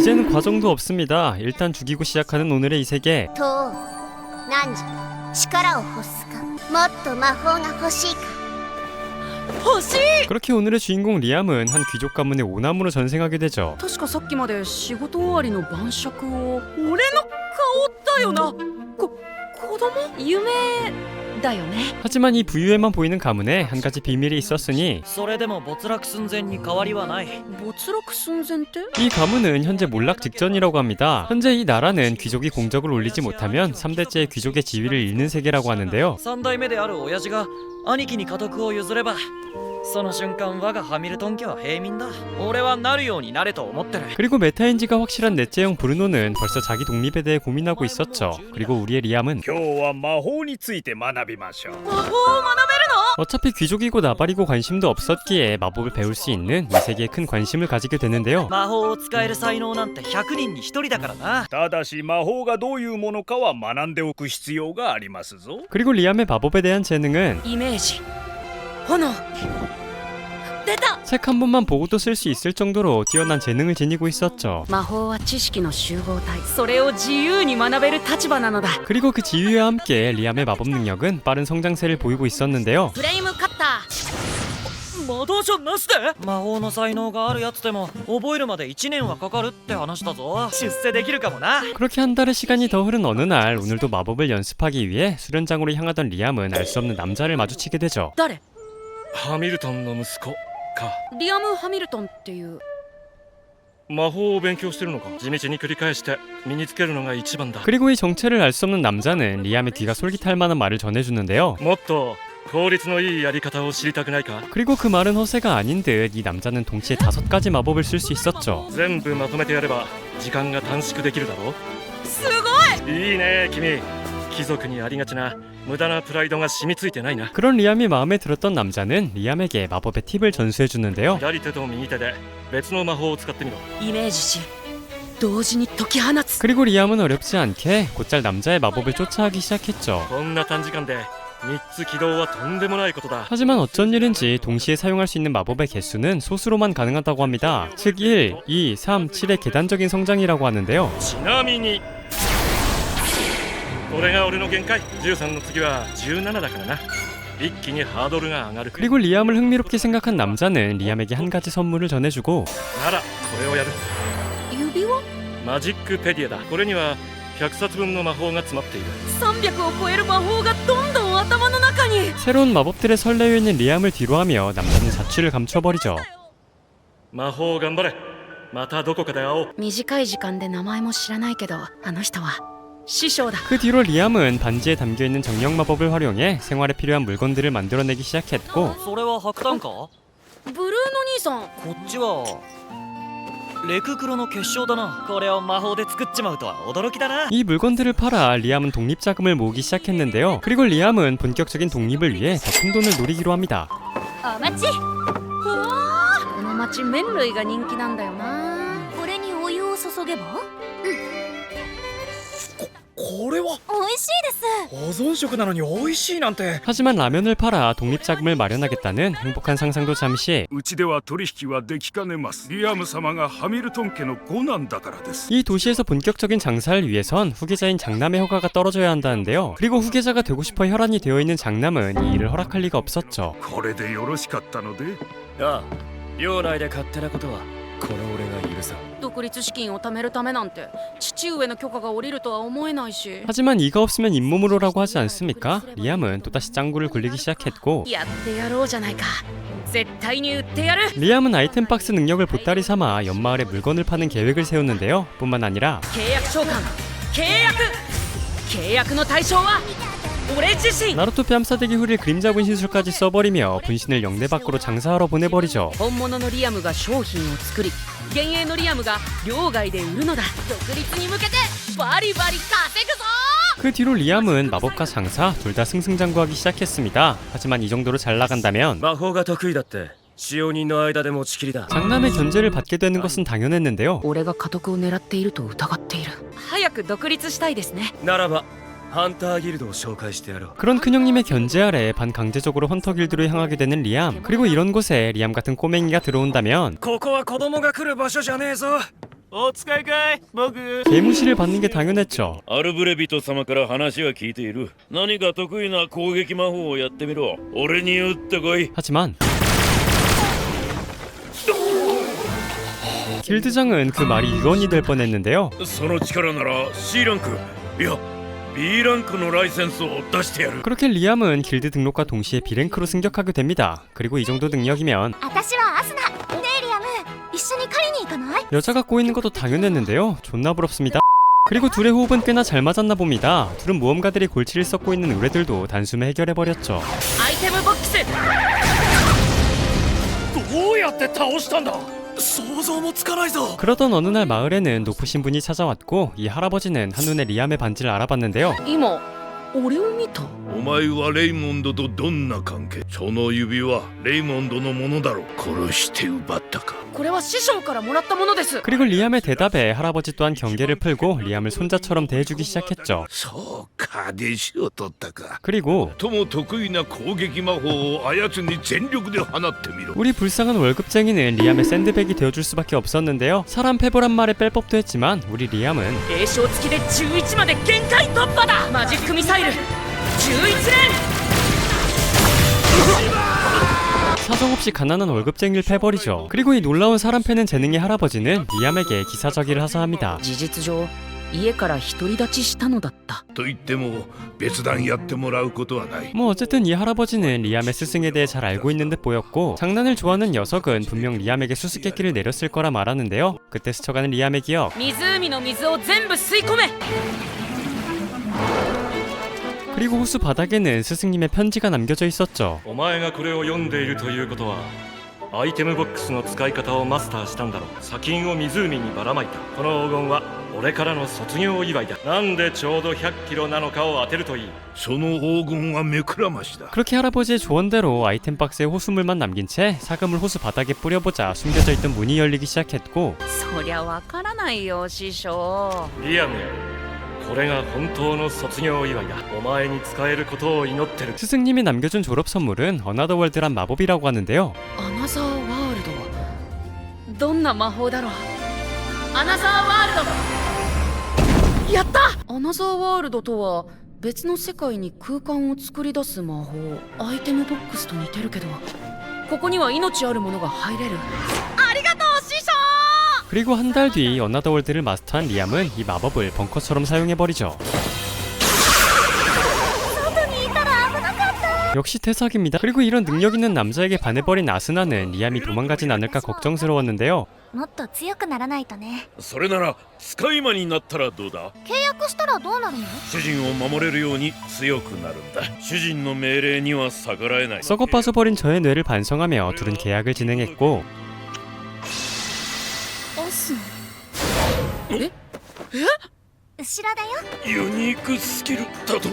이제는 과정도 없습니다. 일단 죽이고 시작하는 오늘의 이 세계. と何時力を欲すかもっと魔法が欲しいか欲しい。 그렇게 오늘의 주인공 리암은 한 귀족 가문의 오남으로 전생하게 되죠. 確かさっきまで仕事終わりの晩酌を俺の顔だよな。子供夢だよね。 하지만 이 부유에만 보이는 가문에 한 가지 비밀이 있었으니 それでも没落寸前に変わりはない。没落寸前って？ 이 가문은 현재 몰락 직전이라고 합니다. 현재 이 나라는 귀족이 공적을 올리지 못하면 3대째 귀족의 지위를 잃는 세계라고 하는데요. 3代目である親父が兄貴に家督を譲ればその瞬間我がハミルトン家は平民だ。俺はなるようになれと思ってる。 그리고 메타인지가 확실한 넷째 형 브루노는 벌써 자기 독립에 대해 고민하고 있었죠. 그리고 우리의 리암은 今日は魔法について学びましょう。魔法を学べるの？ 어차피 귀족이고 나발이고 관심도 없었기에 마법을 배울 수 있는 이 세계에 큰 관심을 가지게 되는데요. 魔法を使える才能なんて100人に1人だからな。ただし魔法がどういうものかは学んでおく必要がありますぞ。 그리고 리암의 마법에 대한 재능은 イメージ炎出た。 책 한 번만 보고도 쓸 수 있을 정도로 뛰어난 재능을 지니고 있었죠. 魔法は知識の集合体。それを自由に学べる立場なのだ。 그리고 그 지위와 함께 리암의 마법 능력은 빠른 성장세를 보이고 있었는데요. フレームカッタ魔導書なしで魔法の才能があるやつでも覚えるまで1年はかかるって話だぞ。出世できるかもな。 그렇게 한 달의 시간이 더 흐른 어느 날 오늘도 마법을 연습하기 위해 수련장으로 향하던 리암은 알 수 없는 남자를 마주치게 되죠. ー。誰？ハミルトンの息子か。リアム・ハミルトンっていう。魔法を勉強してるのか。地道に繰り返して身につけるのが一番だ。 그리고 이 정체를 알 수 없는 남자는 리암의 귀가 솔깃할 만한 말을 전해주는데요. もっと効率のいいやり方を知りたくないか。 그리고 그 말은 허세가 아닌 듯 이 남자는 동시에 5가지 마법을 쓸 수 있었죠. 全部まとめてやれば時間が短縮できるだろう。すごい。いいね君。貴族にありがちな無駄なプライドが染みついてないな。 그런 리암이 마음에 들었던 남자는 리암에게 마법의 팁을 전수해주는데요. 左手と右手で別の魔法を使ってみろ。イメージし同時に解き放つ。 그리고 리암은 어렵지 않게 곧잘 남자의 마법을 쫓아가기 시작했죠. こんな短時間で3つ起動はとんでもないことだ。 하지만 어쩐 일인지 동시에 사용할 수 있는 마법의 개수는 소수로만 가능하다고 합니다. 즉 1, 2, 3, 7의 계단적인 성장이라고 하는데요. ちなみにこれが俺の限界。13の次は17だからな。一気にハードルが上がる。 그리고 리암을 흥미롭게 생각한 남자는 리암에게 한 가지 선물을 전해주고 ならこれをやる。指輪？マジックペディアだ。これには100冊分の魔法が詰まっている。300を超える魔法がどんどん頭の中に。 새로운 마법들의 설레어 있는 리암을 뒤로하며 남자는 자취를 감춰버리죠. 魔法頑張れ。またどこかで会おう。短い時間で名前も知らないけどあの人は師匠だ。 그 뒤로 리암은 반지에 담겨있는 정령 마법을 활용해 생활에 필요한 물건들을 만들어내기 시작했고 それは白炭か。ブルーの兄さん。こっちはレククロの結晶だな。これを魔法で作っちまうとは驚きだな。 이 물건들을 팔아 리암은 독립자금을 모으기 시작했는데요. 그리고 리암은 본격적인 독립을 위해 더 큰 돈을 노리기로 합니다. お待ち。この町麺類が人気なんだよな。これにお湯を注げばこれは美味しいです。保存食なのに美味しいなんて。 하지만 라면을 팔아 독립자금을 마련하겠다는 행복한 상상도 잠시 うちでは取引はできかねます。リアム様がハミルトン家の五男だからです。 이 도시에서 본격적인 장사를 위해선 후계자인 장남의 허가가 떨어져야 한다는데요. 그리고 후계자가 되고 싶어 혈안이 되어 있는 장남은 이 일을 허락할 리가 없었죠. これでよろしかったので。ああ、領内で勝手なことはこの俺が許さん。独立資金を貯めるためなんて父上の許可が下りるとは思えないし。 하지만 이가 없으면 잇몸으로라고 하지 않습니까? 리암은 또다시 짱구를 굴리기 시작했고 やってやろうじゃないか。絶対に売ってやる。 리암은 아이템 박스 능력을 보따리 삼아 연마을에 물건을 파는 계획을 세웠는데요. 뿐만 아니라 契約召喚。契約の対象は俺自身。 나루토 뺨싸대기 후릴 그림자 분신술까지 써버리며 분신을 영내 밖으로 장사하러 보내버리죠. 本物のリアムが商品を作り幻影のリアムが両外で売るのだ。独立に向けてバリバリ稼ぐぞ。 그 뒤로 리암은 마법과 장사 둘 다 승승장구하기 시작했습니다. 하지만 이 정도로 잘 나간다면 魔法が得意だって使用人の間で持ちきりだ。 장남의 견제를 받게 되는 것은 당연했는데요. 俺が家督を狙っていると疑っている。早く独立したいですね。ならばハンターギルドを紹介してやろう。 그런 큰형님의 견제 아래 반강제적으로 헌터 길드로 향하게 되는 리암. 그리고 이런 곳에 리암 같은 꼬맹이가 들어온다면 ここは子供が来る場所じゃねえぞ。お使いかい僕 개무시를 받는 게 당연했죠. アルブレビト様から話は聞いている。何か得意な攻撃魔法をやってみろ。俺に打ってこい。 하지만 길드장은 그 말이 유언이 될 뻔했는데요. その力なら C ランクいや B ランクのライセンスを出してやる。 그렇게 리암은 길드 등록과 동시에 B랭크로 승격하게 됩니다. 그리고 이 정도 능력이면 私はアスナ。ねえリアム、一緒に狩りに行かない？ 여자가 꼬이는 것도 당연했는데요. 존나 부럽습니다. 그리고 둘의 호흡은 꽤나 잘 맞았나 봅니다. 둘은 모험가들이 골치를 썩고 있는 의뢰들도 단숨에 해결해버렸죠. アイテムボックス。どうやって倒したんだ。想像もつかないぞ。 그러던 어느 날 마을에는 높으신 분이 찾아왔고 이 할아버지는 한눈에 리암의 반지를 알아봤는데요. 今俺を見た。お前はレイモンドとどんな関係？その指輪レイモンドのものだろう。殺して奪ったか？これは師匠からもらったものです。 그리고 리암의 대답에 할아버지 또한 경계를 풀고 리암을 손자처럼 대해주기 시작했죠. そうか、弟子を取ったか。 그리고 とも得意な攻撃魔法を操りに全力で放ってみろ。 우리 불쌍한 월급쟁이는 리암의 샌드백이 되어줄 수밖에 없었는데요. 사람 패보란 말에 뺄 법도 했지만 우리 리암은 栄翔付きで11まで限界突破だ。マジックミサイル11連。 사정없이 가난한 월급쟁이를 패버리죠. 그리고 이 놀라운 사람 패는 재능의 할아버지는 리암에게 기사저기를 하사합니다. 事実上家から独り立ちしたのだった。と言っても別段やってもらうことはない。 뭐 어쨌든 이 할아버지는 리암의 스승에 대해 잘 알고 있는 듯 보였고 장난을 좋아하는 녀석은 분명 리암에게 수수께끼를 내렸을 거라 말하는데요. 그때 스쳐가는 리암의 기억. 湖の水を全部吸い込め。 그리고 호수 바닥에는 스승님의 편지가 남겨져 있었죠. お前がこれを読んでいるということはアイテムボックスの使い方をマスターしたんだろう。砂金を湖にばらまいた。この黄金は俺からの卒業祝いだ。なんでちょうど100キロなのかを当てるといい。その黄金は目くらましだ。 그렇게 할아버지의 조언대로 아이템 박스에 호수물만 남긴 채 사금을 호수 바닥에 뿌려보자 숨겨져 있던 문이 열리기 시작했고 そりゃわからないよ師匠。リアム、これが本当の卒業祝いだ。お前に使えることを祈ってる。 스승님이 남겨준 졸업 선물은 어나더월드란 마법이라고 하는데요. アナザーワールドはどんな魔法だろう。アナザーワールドやった。アナザーワールドとは別の世界に空間を作り出す魔法。アイテムボックスと似てるけどここには命あるものが入れる。ありがとう師匠。 그리고 한 달 뒤 어나더월드를 마스터한 리암은 이 마법을 벙커처럼 사용해버리죠. 역시 태석입니다. 그리고 이런 능력 있는 남자에게 반해버린 아스나는 리암이 도망가진 않을까 걱정스러웠는데요. もっと強くならないとね。それなら使い魔になったらどうだ。契約したらどうなるの？主人を守れるように強くなるんだ。主人の命令には逆らえない。 썩어빠져 버린 저의 뇌를 반성하며 둘은 계약을 진행했고 アスえ後ろだよ。ユニークスキルだと。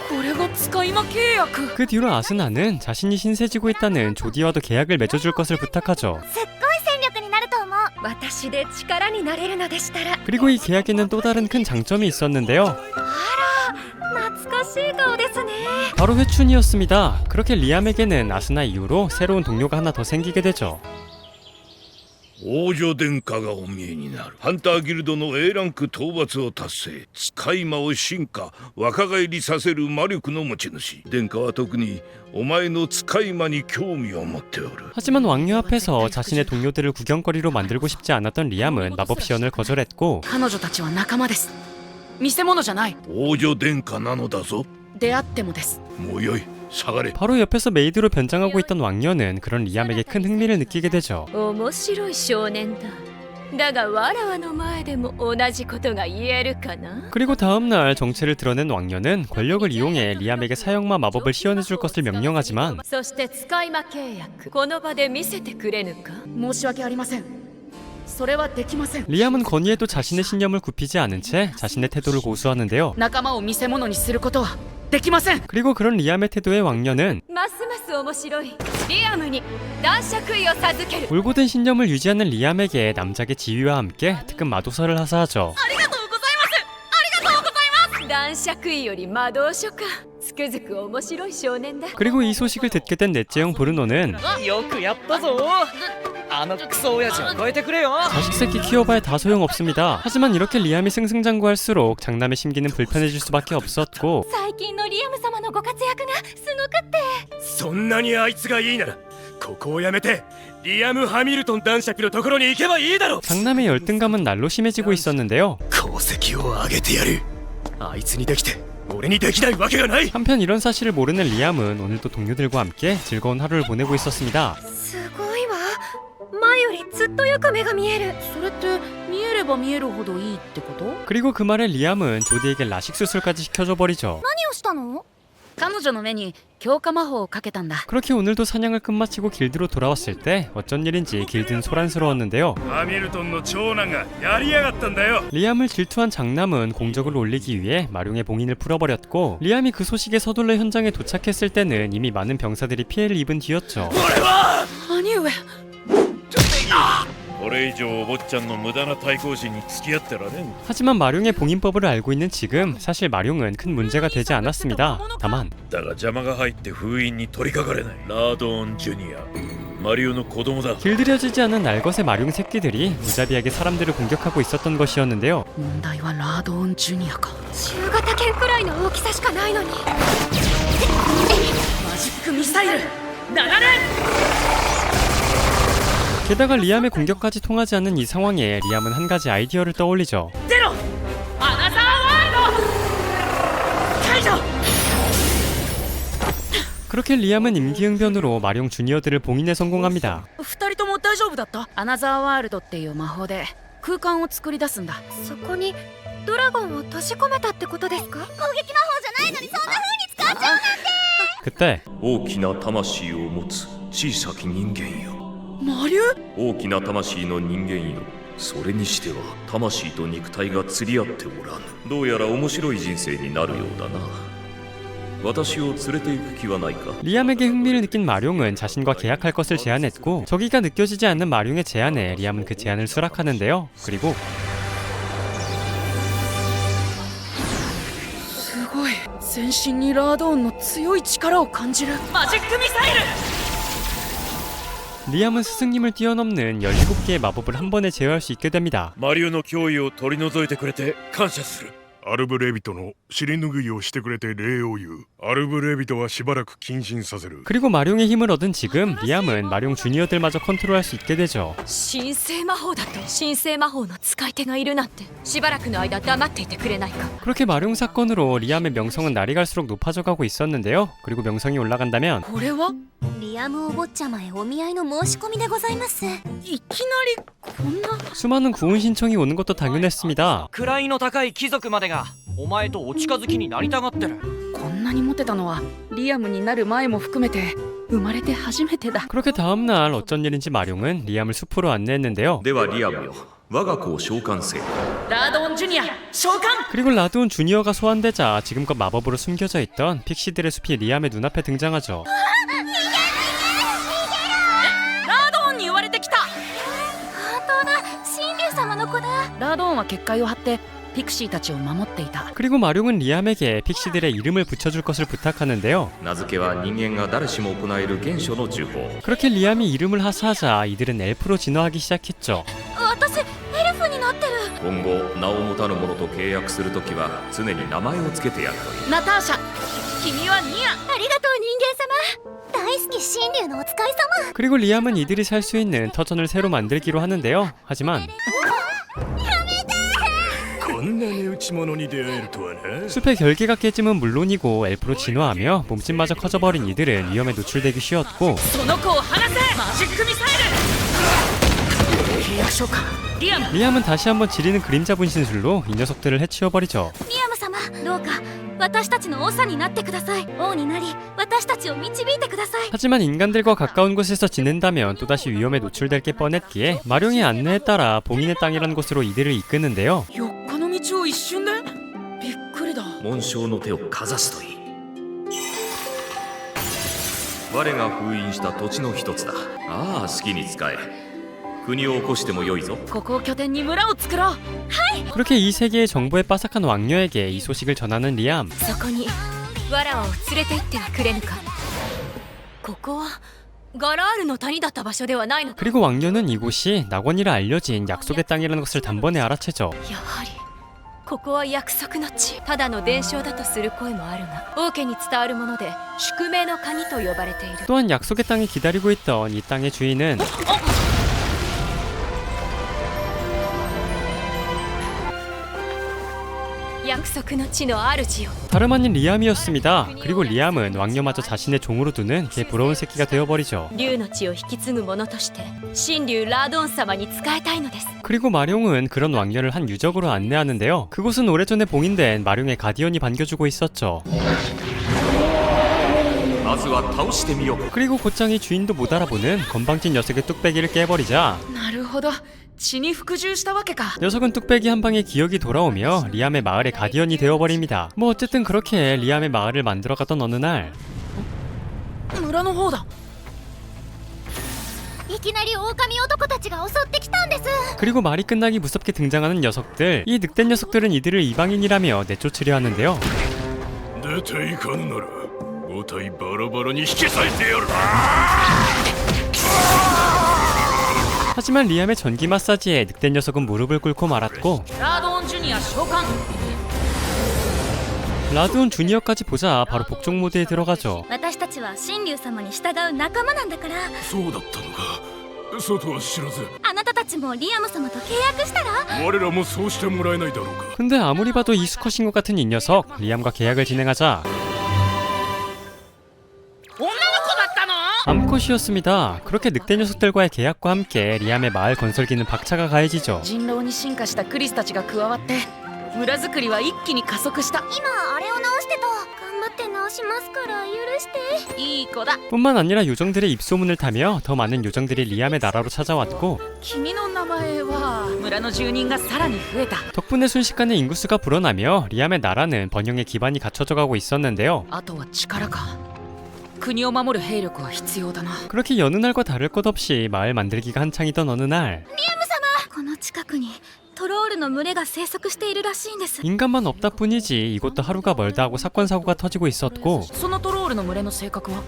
これが使い魔契約。 그 뒤로 아스나는 자신이 신세지고 있다는 조디와도 계약을 맺어줄 것을 부탁하죠. すっごい戦力になると思う。私で力になれるのでしたら。 그리고 이 계약에는 또 다른 큰 장점이 있었는데요. 懐かしい顔ですね。 바로 회춘이었습니다. 그렇게 리암에게는 아스나 이후로 새로운 동료가 하나 더 생기게 되죠. 王女殿下がお見えになる。ハンターギルドの A ランク討伐を達成。使い魔を進化若返りさせる魔力の持ち主。殿下は特にお前の使い魔に興味を持っておる。 하지만 왕녀 앞에서 자신의 동료들을 구경거리로 만들고 싶지 않았던 리암은 마법 시연을 거절했고 彼女たちは仲間です。見せ物じゃない。王女殿下なのだぞ。出会ってもです。もうよい、下がれ。 바로 옆에서 메이드로 변장하고 있던 왕녀는 그런 리암에게 큰 흥미를 느끼게 되죠. 面白い少年だ。だがわらわの前でも同じことが言えるかな。 그리고 다음날 정체를 드러낸 왕녀는 권력을 이용해 리암에게 사형마 마법을 시연해줄 것을 명령하지만 そして使い魔契約この場で見せてくれぬか。申し訳ありません。それはできません。 리암은 건의에도 자신의 신념을 굽히지 않은 채 자신의 태도를 고수하는데요. 仲間を見せ物にすることはできません。 그리고 그런 리암의 태도에 왕녀는 ますます面白い。リアムに男爵位を授ける。 올곧은 신념을 유지하는 리암에게 남작의 지휘와 함께 특급 마도서를 하사하죠. ありがとうございます。ありがとうございます。男爵位より魔導書か。つくづく面白い少年だ。 그리고 이 소식을 듣게 된 넷째형 브루노는 よくやったぞ。あのクソ親父を超えてくれよ。 자식 새끼 키워봐야 다 소용없습니다. 하지만 이렇게 리암이 승승장구할수록 장남의 심기는 불편해질 수밖에 없었고 最近のリアム様のご活躍がすごくってそんなにあいつがいいならここをやめてリアム・ハミルトン男爵のところに行けばいいだろう。 장남의 열등감은 날로 심해지고 있었는데요. 功績を上げてやる。あいつにできて俺にできないわけがない。 한편 이런 사실을 모르는 리암은 오늘도 동료들과 함께 즐거운 하루를 보내고 있었습니다. すごいわ前よりずっとよく目が見えるそれって見えれば見えるほどいいってこと？ 그리고 그 말에 리암은 조디에게 라식 수술까지 시켜줘 버리죠. 何をしたの？彼女の目に強化魔法をかけたんだ。 그렇게 오늘도 사냥을 끝마치고 길드로 돌아왔을 때 어쩐 일인지 길드는 소란스러웠는데요. ハミルトンの長男がやりやがったんだよ。 리암을 질투한 장남은 공적을 올리기 위해 마룡의 봉인을 풀어버렸고 리암이 그 소식에 서둘러 현장에 도착했을 때는 이미 많은 병사들이 피해를 입은 뒤였죠. 兄上これ以上お坊ちゃんの無駄な対抗心に付き合ってられん。 하지만 마룡의 봉인법을 알고 있는 지금 사실 마룡은 큰 문제가 되지 않았습니다. 다만 だが邪魔が入って封印に取りかかれない。ラードーン・ジュニアマリオの子供だ。 길들여지지 않은 날것의 마룡 새끼들이 무자비하게 사람들을 공격하고 있었던 것이었는데요. 問題はラードオンジュニアか。中型犬くらいの大きさしかないのにマジックミサイル7連 게다가 리암의 공격까지 통하지 않는 이 상황에 리암은 한 가지 아이디어를 떠올리죠. ゼロアナザーワールド解除 그렇게 리암은 임기응변으로 마룡 주니어들을 봉인에 성공합니다. 2人とも大丈夫だった？アナザーワールドっていう魔法で空間を作り出すんだ。そこにドラゴンを閉じ込めたってことですか？攻撃魔法じゃないのにそんな風に使っちゃうなんて。 그때 大きな魂を持つ小さき人間よ。マリュ大きな魂の人間よ。それにしては魂と肉体が釣り合っておらぬ。どうやら面白い人生になるようだな。私を連れて行く気はないか？ 리암에게 흥미를 느낀 마룡은 자신과 계약할 것을 제안했고 저기가 느껴지지 않는 마룡의 제안에 리암은 그 제안을 수락하는데요. 그리고 すごい全身にラードオンの強い力を感じる。マジックミサイル 리암은 스승님을 뛰어넘는 17개의 마법을 한 번에 제어할 수 있게 됩니다. マリオの脅威を取り除いてくれて感謝する。アルブレビトの尻拭いをしてくれて礼を言う。アルブレビトはしばらく謹慎させる。 그리고 마룡의 힘을 얻은 지금 리암은 마룡 주니어들마저 컨트롤할 수 있게 되죠. 神聖魔法だと神聖魔法の使い手がいるなんてしばらくの間黙っていてくれないか 그렇게 마룡 사건으로 리암의 명성은 날이 갈수록 높아져 가고 있었는데요. 그리고 명성이 올라간다면 これはリアムお坊ちゃまへお見合いの申し込みでございます。いきなりこんな 수많은 구혼 신청이 오는 것도 당연했습니다. 位の高い貴族までがお前とお近づきになりたがってる。こんなにモテたのはリアムになる前も含めて生まれて初めてだ。 그렇게 다음날 어쩐 일인지 마룡은 리암을 숲으로 안내했는데요. ではリアムよ、我が子を召喚せよ。ラードオンジュニア召喚 그리고 라드온 주니어가 소환되자 지금껏 마법으로 숨겨져 있던 픽시들의 숲이 리암의 눈앞에 등장하죠. ラードオンに言われてきた。本当だ、神竜様の子だ。ラードオンは結界を張ってピクシーたちを守っていた。 그리고 마룡은 리암에게 픽시들의 이름을 붙여줄 것을 부탁하는데요. 名付けは人間が誰しも行える原初の呪法。 그렇게 리암이 이름을 하사하자 이들은 엘프로 진화하기 시작했죠. 私エルフになってる。今後名を持たぬ者と契約するときは常に名前を付けてやるといい。ナターシャ君はニア。ありがとう人間様。大好き神竜のお使い様。 그리고 리암은 이들이 살 수 있는 터전을 새로 만들기로 하는데요. 하지만 こんな値打ち物に出会えるとはな。 숲의 결계가 깨짐은 물론이고 엘프로 진화하며 몸집마저 커져버린 이들은 위험에 노출되기 쉬웠고 その子を離せ。マジックミサイル契約召喚リアム。 리암은 다시 한번 지리는 그림자 분신술로 이 녀석들을 해치워버리죠. リアム様、どうか私たちの長になってください。王になり私たちを導いてください。 하지만 인간들과 가까운 곳에서 지낸다면 또다시 위험에 노출될 게 뻔했기에 마룡의 안내에 따라 봉인의 땅이라는 곳으로 이들을 이끄는데요. 4日の道を一瞬でびっくりだ。紋章の手をかざすといい。我が封印した土地の一つだ。ああ、好きに使え。国を起こしてもよいぞ。ここを拠点に村を作ろう。 그렇게 이 세계의 정보에 빠삭한 왕녀에게 이 소식을 전하는 리암. そこにわらわを連れて行ってはくれぬか。ここはガラールの谷だった場所ではないのか。 그리고 왕녀는 이곳이 낙원이라 알려진 약속의 땅이라는 것을 단번에 알아채죠. やはりここは約束の地。ただの伝承だとする声もあるが、王家に伝わるもので宿命の谷と呼ばれている。 또한 약속의 땅에 기다리고 있던 이 땅의 주인은約束の地の主よ。 다름 아닌 리암이었습니다. 그리고 리암은 왕녀마저 자신의 종으로 두는 개 부러운 새끼가 되어버리죠. 竜の地を引き継ぐ者として神竜ラドン様に仕えたいのです。 그리고 마룡은 그런 왕녀를 한 유적으로 안내하는데요. 그곳은 오래전에 봉인된 마룡의 가디언이 반겨주고 있었죠. まずは倒してみよう。 그리고 곧장 이 주인도 못 알아보는 건방진 녀석의 뚝배기를 깨버리자 なるほど、血に服従したわけか。 녀석은 뚝배기 한 방에 기억이 돌아오며 리암의 마을의 가디언이 되어버립니다. 뭐 어쨌든 그렇게 리암의 마을을 만들어가던 어느 날 村の方だ。いきなり狼男たちが襲ってきたんです。 그리고 말이 끝나기 무섭게 등장하는 녀석들. 이 늑대 녀석들은 이들을 이방인이라며 내쫓으려 하는데요. 出ていかぬなら5体バラバラに引き裂いてやる。 하지만 리암의 전기 마사지에 늑대 녀석은 무릎을 꿇고 말았고 ラドンジュニア召喚。 라두온 주니어까지 보자 바로 복종 모드에 들어가죠. 私たちは神竜様に従う仲間なんだから、そうだったのか。外は知らず。あなたたちもリアム様と契約したら。我らもそうしてもらえないだろうか。 근데 아무리 봐도 이 수컷인 것 같은 이 녀석. 리암과 계약을 진행하자 女の子だったの？ 암컷이었습니다. 그렇게 늑대 녀석들과의 계약과 함께 리암의 마을 건설기는 박차가 가해지죠. 人狼に進化したクリスたちが加わって村づくりは一気に加速した。今あれを直してた。頑張って直しますから許して。いい子だ。 뿐만 아니라 요정들의 입소문을 타며 더 많은 요정들이 리암의 나라로 찾아왔고 君の名前は村の住人がさらに増えた。 덕분에 순식간에 인구수가 불어나며 리암의 나라는 번영의 기반이 갖춰져 가고 있었는데요. あとは力か。国を守る兵力は必要だな。 그렇게 여느 날과 다를 것 없이 마을 만들기가 한창이던 어느 날 この近くにトロールの群れが生息しているらしいんです。 인간만 없다 뿐이지 이곳도 하루가 멀다 하고 사건 사고가 터지고 있었고 そのトロールの群れの性格は？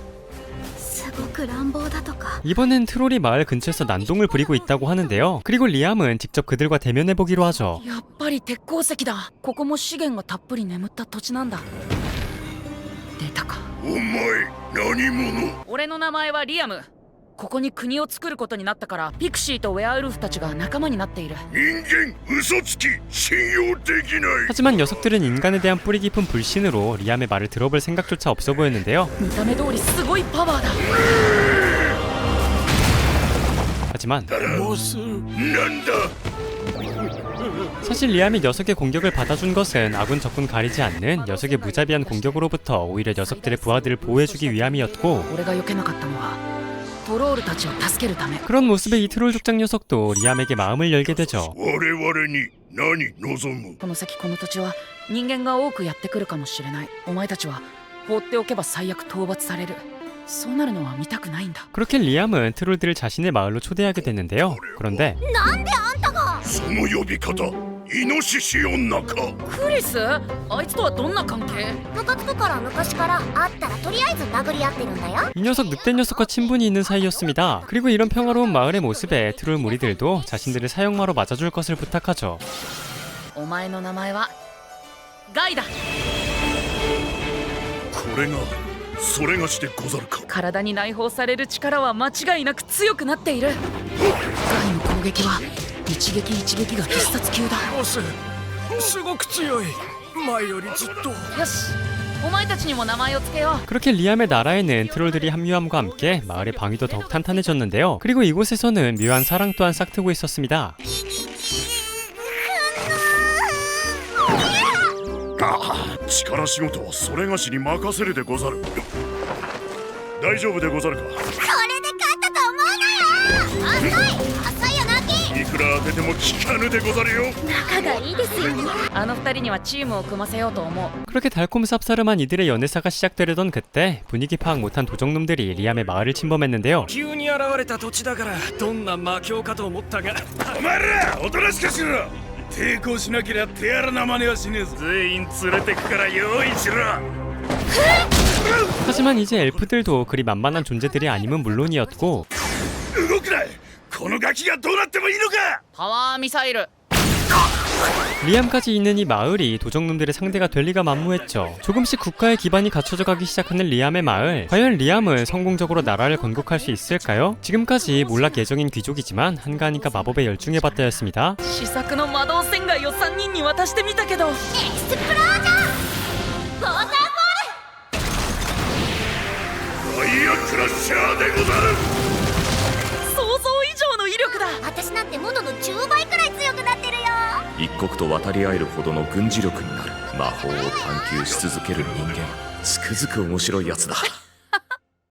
すごく乱暴だとか。 이번엔 트롤이 마을 근처에서 난동을 부리고 있다고 하는데요. 그리고 리암은 직접 그들과 대면해보기로 하죠. やっぱり鉄鉱石だ。ここも資源がたっぷり眠った土地なんだ。出たか。お前何者？俺の名前はリアム。ここに国を作ることになったからピクシーとウェアウルフたちが仲間になっている。人間嘘つき信用できない。 하지만 녀석들은 인간에 대한 뿌리 깊은 불신으로 리암의 말을 들어볼 생각조차 없어 보였는데요. 見た目通りすごいパワーだ。 하지만 なんだ。 사실 리암이 녀석의 공격을 받아준 것은 아군 적군 가리지 않는 녀석의 무자비한 공격으로부터 오히려 녀석들의 부하들을 보호해주기 위함이었고 俺が避けなかったのはトロールたちを助けるため。 그런 모습에 이 트롤 족장 녀석도 리암에게 마음을 열게 되죠. 我々に何望む？この先この土地は人間が多くやってくるかもしれない。お前たちは放っておけば最悪討伐される。そうなるのは見たくないんだ。 그렇게 리암은 트롤들을 자신의 마을로 초대하게 되는데요. 그런데 なんであんたが。その呼び方イノシシ女か。クリス？あいつとはどんな関係？ムカつくから昔から会ったらとりあえず殴り合ってるんだよ。 이 녀석 늑대 녀석과 친분이 있는 사이였습니다. 그리고 이런 평화로운 마을의 모습에 트롤 무리들도 자신들을 사형마로 맞아줄 것을 부탁하죠. お前の名前はガイだ。これがそれがしでござるか。体に内包される力は間違いなく強くなっている。ガイの攻撃は一撃一撃が必殺級だ。ボスすごく強い。前よりずっと。よし、お前たちにも名前を付けよう。 그렇게 리암의 나라에는 트롤들이 합류함과 함께 마을의 방위도 더욱 탄탄해졌는데요. 그리고 이곳에서는 묘한 사랑 또한 싹트고 있었습니다. 力仕事はそれがしに任せるでござる。大丈夫でござるか。これで勝ったと思うなよ。浅いよナキ。いくら当てても効かぬでござるよ。仲がいいですよね。あの二人にはチームを組ませようと思う。 그렇게 달콤 쌉싸름한 이들의 연애사가 시작되려던 그때 분위기 파악 못한 도적놈들이 리암의 마을을 침범했는데요. 急に現れた土地だからどんな魔境かと思ったが。お前らおとなしくしろ。抵抗しなけりゃ手荒な真似はしねえぞ。全員連れてくから用意しろ。 하지만 이제 엘프들도 그리 만만한 존재들이 아님은 물론이었고 動くなこのガキがどうなってもいいのかパワーミサイル 리암까지 있는 이 마을이 도적놈들의 상대가 될 리가 만무했죠. 조금씩 국가의 기반이 갖춰져 가기 시작하는 리암의 마을. 과연 리암은 성공적으로 나라를 건국할수 있을까요? 지금까지 몰락 예정인 귀족이지만 한가하니까 마법에 열중해봤다였습니다. 試作の魔導船外を3人に渡してみたけどエクスプロージョンウォーターダイヤクラッシャーでござる想像以上の威力だボール私なんて元の10倍くらい強くなってるよ一国と渡り合えるほどの軍事力になる魔法を探求し続ける人間つくづく面白いやつだ